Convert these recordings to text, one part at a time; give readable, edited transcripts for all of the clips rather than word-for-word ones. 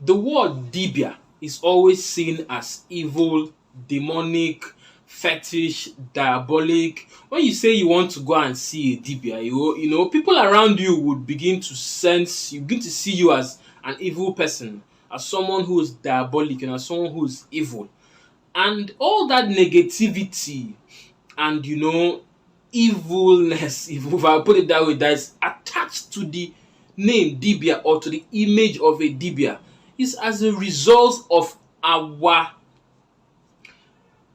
The word dibia is always seen as evil, demonic, fetish, diabolic. When you say you want to go and see a dibia, people around you would begin to sense, you begin to see you as an evil person, as someone who is diabolic and as someone who is evil. And all that negativity and evilness, if I put it that way, that is attached to the name dibia or to the image of a dibia is as a result of our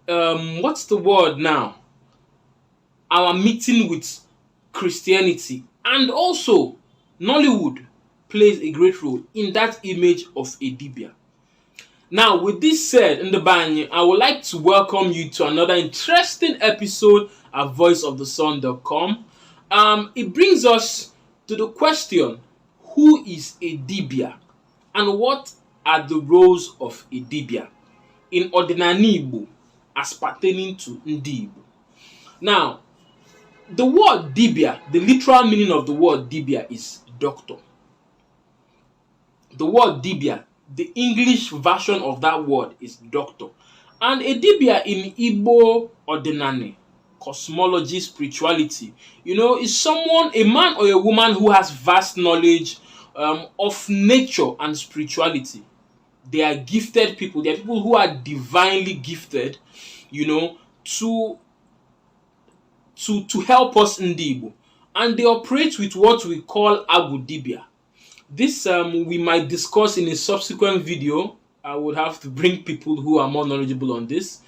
what's the word now? Our meeting with Christianity, and also Nollywood plays a great role in that image of a dibia. Now, with this said, in the band, I would like to welcome you to another interesting episode at voiceofthesun.com. It brings us to the question, who is a dibia and what are the roles of a dibia in Ọdịnanị Igbo as pertaining to Ndi Igbo? Now, the word dibia, the literal meaning of the word dibia is doctor. The word dibia, the English version of that word is doctor. And a dibia in Igbo Ọdịnanị, cosmology, spirituality, is someone, a man or a woman who has vast knowledge of nature and spirituality. They are gifted people. They are people who are divinely gifted, to help us in Ndi Igbo. And they operate with what we call agudibia. This we might discuss in a subsequent video. I would have to bring people who are more knowledgeable on this.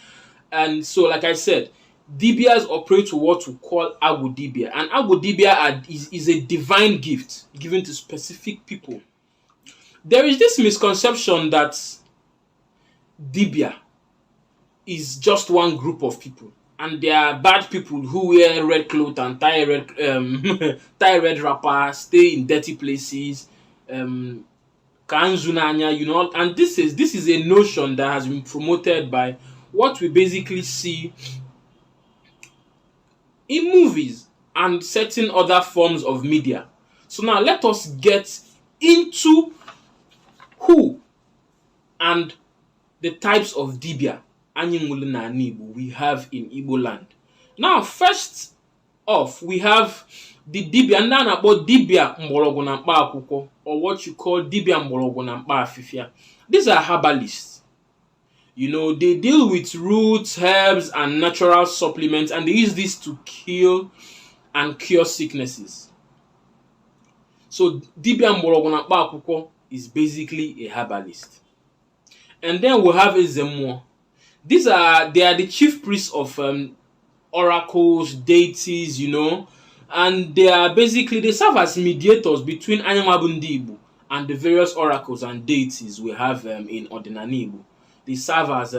And so, like I said, dibias operate with what we call agudibia. And agudibia is a divine gift given to specific people. There is this misconception that dibia is just one group of people, and they are bad people who wear red clothes and tie red wrapper, stay in dirty places, kanzunanya, and this is a notion that has been promoted by what we basically see in movies and certain other forms of media. So now let us get into who and the types of dibia we have in Igbo land. Now, first off, we have the dibia about dibia mgbọrọgwụ na mkpa akwụkwọ, or what you call dibia mgbọrọgwụ na mkpa afịfịa. These are herbalists. They deal with roots, herbs, and natural supplements, and they use this to kill and cure sicknesses. So, dibia mgbọrọgwụ na mkpa akwụkwọ is basically a herbalist. And then we have Ezemo. They are the chief priests of oracles, deities, and they serve as mediators between Anyanwabu Ndi Igbo and the various oracles and deities we have in Ọdịnanị Igbo. They serve as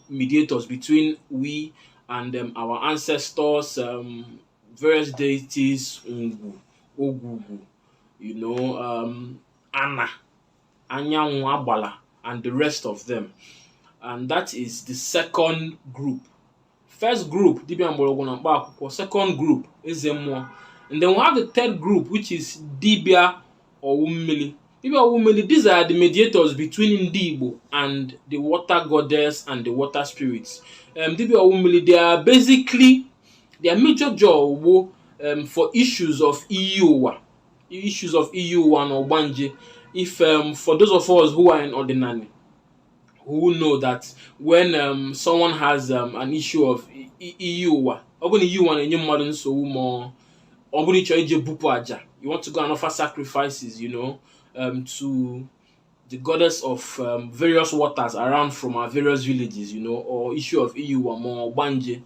mediators between we and our ancestors, various deities, Ogugu, Anna, Anyanwụ, Agbala, and the rest of them. And that is the second group. First group, dibia mgbọrọgwụ na mkpa akwụkwọ. Second group, Ezemo. And then we have the third group, which is dibia Owumili. Dibia Owumili, these are the mediators between Ndi Igbo and the water goddess and the water spirits. Dibia Owumili, their major job for issues of Iyuwa. Issues of Iyuwa and Obanje. If for those of us who are in Ọdịnanị, who know that when someone has an issue of Iyuwa, you want to go and offer sacrifices, to the goddess of various waters around from our various villages, or issue of Iyuwa, more Banje.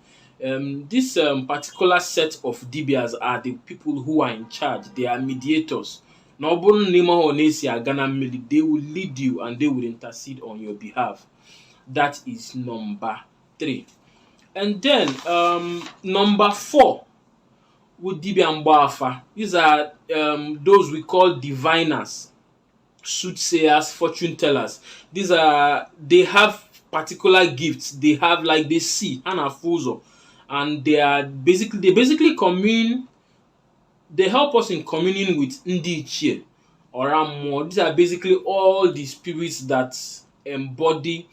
This particular set of dibias are the people who are in charge. They are mediators. They will lead you and they will intercede on your behalf. That is number 3. And then number 4 would dibia mgbafa. These are those we call diviners, soothsayers, fortune tellers. They have particular gifts. They have, like, they see anafuzo, and they basically commune. They help us in communing with Ndi Ichie Oramo. These are basically all the spirits that embody,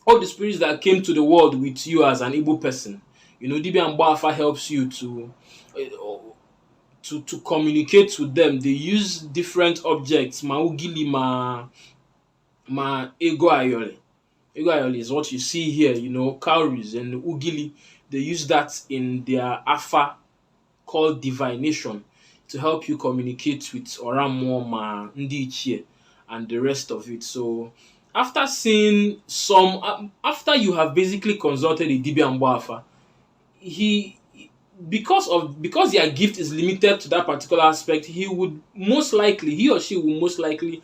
all the spirits that came to the world with you as an Igbo person. You know, Dibia Mgbafa helps you to communicate with them. They use different objects. Ma ugili ma ego ayole. Ego ayole is what you see here, you know, cowries and ugili. They use that in their afa called divination to help you communicate with Oramo, ma Ndi Ichie and the rest of it. So after seeing some, after you have basically consulted a Dibia Mgbafa, because their gift is limited to that particular aspect, he or she will most likely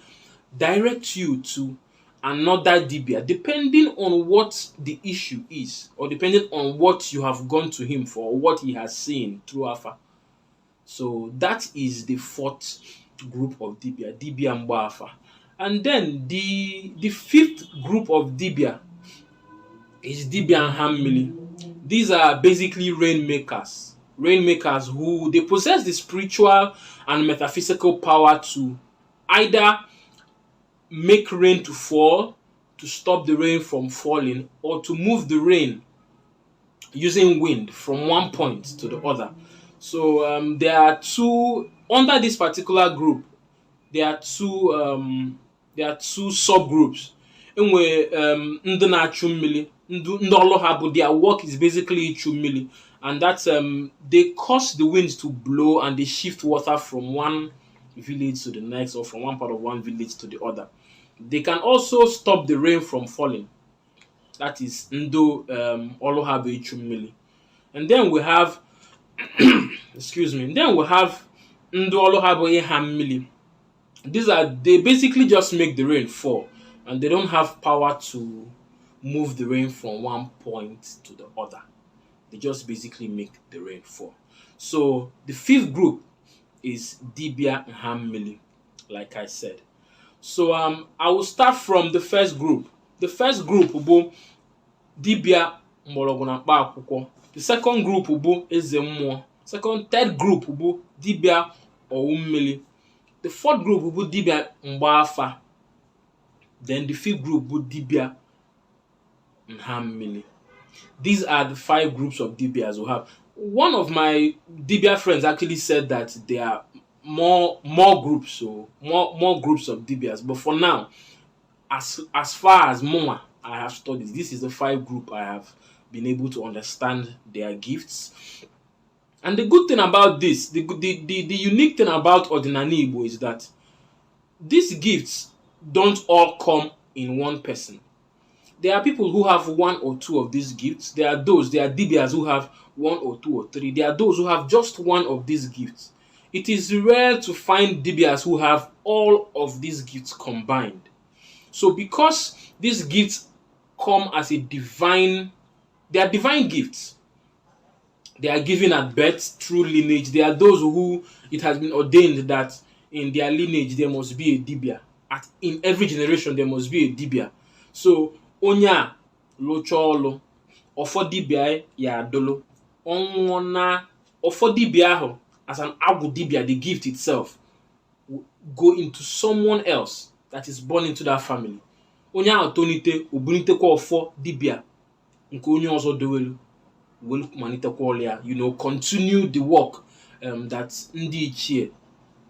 direct you to another Dibia, depending on what the issue is, or depending on what you have gone to him for, or what he has seen through Afa. So that is the fourth group of Dibia, Dibia Mgbafa. And then the fifth group of Dibia is Dibia Nhammili. These are basically rainmakers. Rainmakers who they possess the spiritual and metaphysical power to either make rain to fall, to stop the rain from falling, or to move the rain using wind from one point to the other. So there are two under this particular group. There are two subgroups. Ndị na-achụ mmiri, ndị ọlụ ha bụ their work is basically ịchụ mmiri, and that's they cause the winds to blow and they shift water from one village to the next, or from one part of one village to the other. They can also stop the rain from falling. That is ndo ọlụ ha bụ ịchụ mmiri. And then we have excuse me. Then we have ndo ọlụ ha bụ ịha mmiri. They basically just make the rain fall, and they don't have power to move the rain from one point to the other. They just basically make the rain fall. So the fifth group is Dibia Nhammili, like I said. So I will start from the first group. The first group will be Dibia Mgbọrọgwụ na Mkpa Akwụkwọ. The second group will be Eze Mmụọ. Third group will be Dibia Owu Mmiri. The fourth group will be Dibia Mgbafa. Then the fifth group will be Dibia Nhammili. These are the 5 groups of Dibias we have. One of my Dibia friends actually said that there are more groups, so more groups of Dibias. But for now, as far as Moma I have studied, this is the 5 group I have been able to understand their gifts. And the good thing about this, the unique thing about Ọdịnanị Igbo is that these gifts don't all come in one person. There are people who have 1 or 2 of these gifts. There are Dibias who have 1 or 2 or 3. There are those who have just 1 of these gifts. It is rare to find Dibias who have all of these gifts combined. So because these gifts come as they are divine gifts. They are given at birth through lineage. There are those who it has been ordained that in their lineage there must be a Dibia. In every generation there must be a Dibia. So onya locholo ofo Dibia ya dolo onwona ofo Dibia ho as an Agwu Dibia, the gift itself will go into someone else that is born into that family. Onya autonite obunite kwa ofo Dibia nke onye ọzọ dewelu will continue the work that Ndi Ichie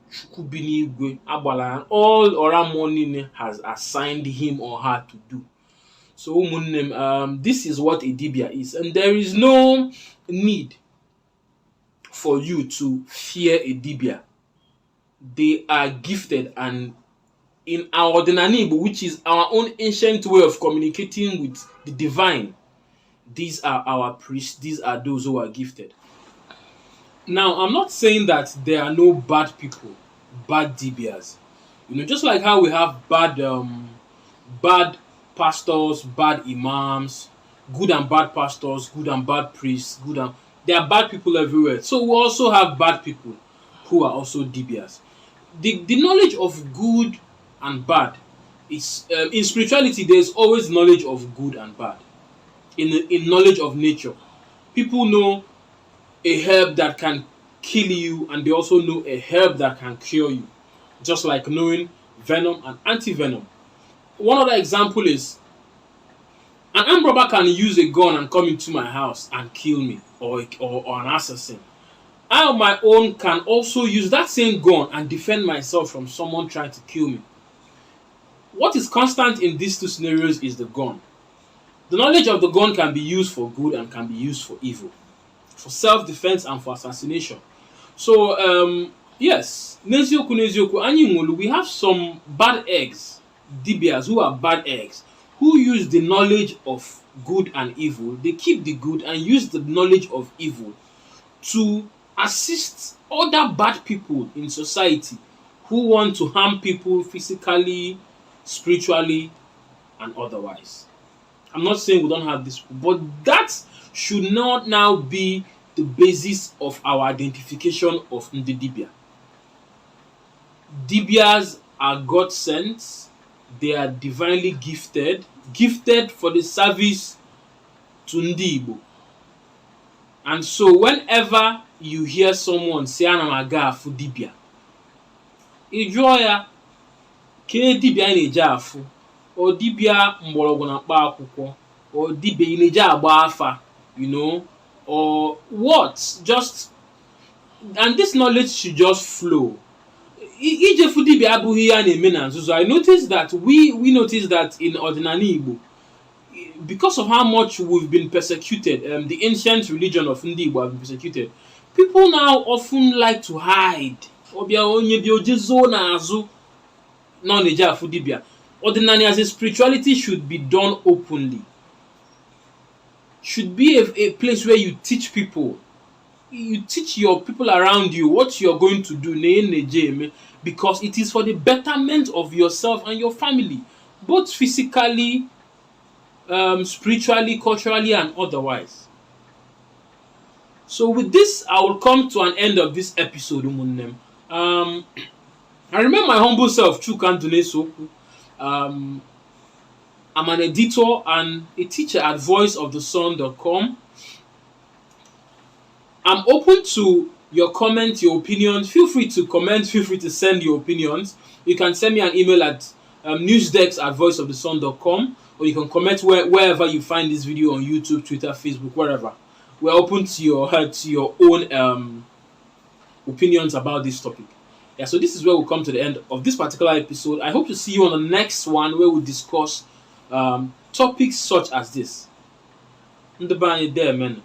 Chukwubinigwe Agbala all Oramo Nine has assigned him or her to do. So this is what a Dibia is, and there is no need for you to fear a Dibia. They are gifted, and in our Ọdịnanị Igbo, which is our own ancient way of communicating with the divine, these are our priests. These are those who are gifted. Now, I'm not saying that there are no bad people, bad Dibias. Just like how we have bad pastors, bad imams, good and bad pastors, good and bad priests, there are bad people everywhere. So we also have bad people who are also Dibias. The knowledge of good and bad is in spirituality. There's always knowledge of good and bad. In knowledge of nature, people know a herb that can kill you, and they also know a herb that can cure you. just like knowing venom and anti-venom. One other example is an armed robber can use a gun and come into my house and kill me, or an assassin. I on my own can also use that same gun and defend myself from someone trying to kill me. What is constant in these two scenarios is the gun. The knowledge of the gun can be used for good and can be used for evil, for self-defense and for assassination. So, yes, neziokwu, we have some bad eggs, dibias who are bad eggs, who use the knowledge of good and evil. They keep the good and use the knowledge of evil to assist other bad people in society who want to harm people physically, spiritually, and otherwise. I'm not saying we don't have this, but that should not now be the basis of our identification of Ndi Dibịa. Dibias are God sent, they are divinely gifted for the service to Ndi Igbo. And so whenever you hear someone say ana m aga afu dibia, ịjụọ ya ke dibia ị na-eje afụ, o dibia mgbọrọgwụ na mkpa akwụkwọ, or dibia ị na-eje agba afa, or what? Just, and this knowledge should just flow. Ijefu dibia abụghị ya na-eme na nzuzo. I noticed that we noticed that in Ọdịnanị Igbo, because of how much we've been persecuted, the ancient religion of Ndi Igbo have been persecuted. People now often like to hide. Ordinary as a spirituality should be done openly. Should be a place where you teach people. You teach your people around you what you're going to do, because it is for the betterment of yourself and your family, both physically, spiritually, culturally, and otherwise. So with this, I will come to an end of this episode. I remember my humble self, Chukandune Soku. I'm an editor and a teacher at voiceofthesun.com. I'm open to your comments, your opinions. Feel free to comment, feel free to send your opinions. You can send me an email at newsdesk@voiceofthesun.com, or you can comment wherever you find this video on YouTube, Twitter, Facebook, wherever. We're open to your own opinions about this topic. Yeah, so this is where we'll come to the end of this particular episode. I hope to see you on the next one, where we'll discuss topics such as this. Ndebanye there, man.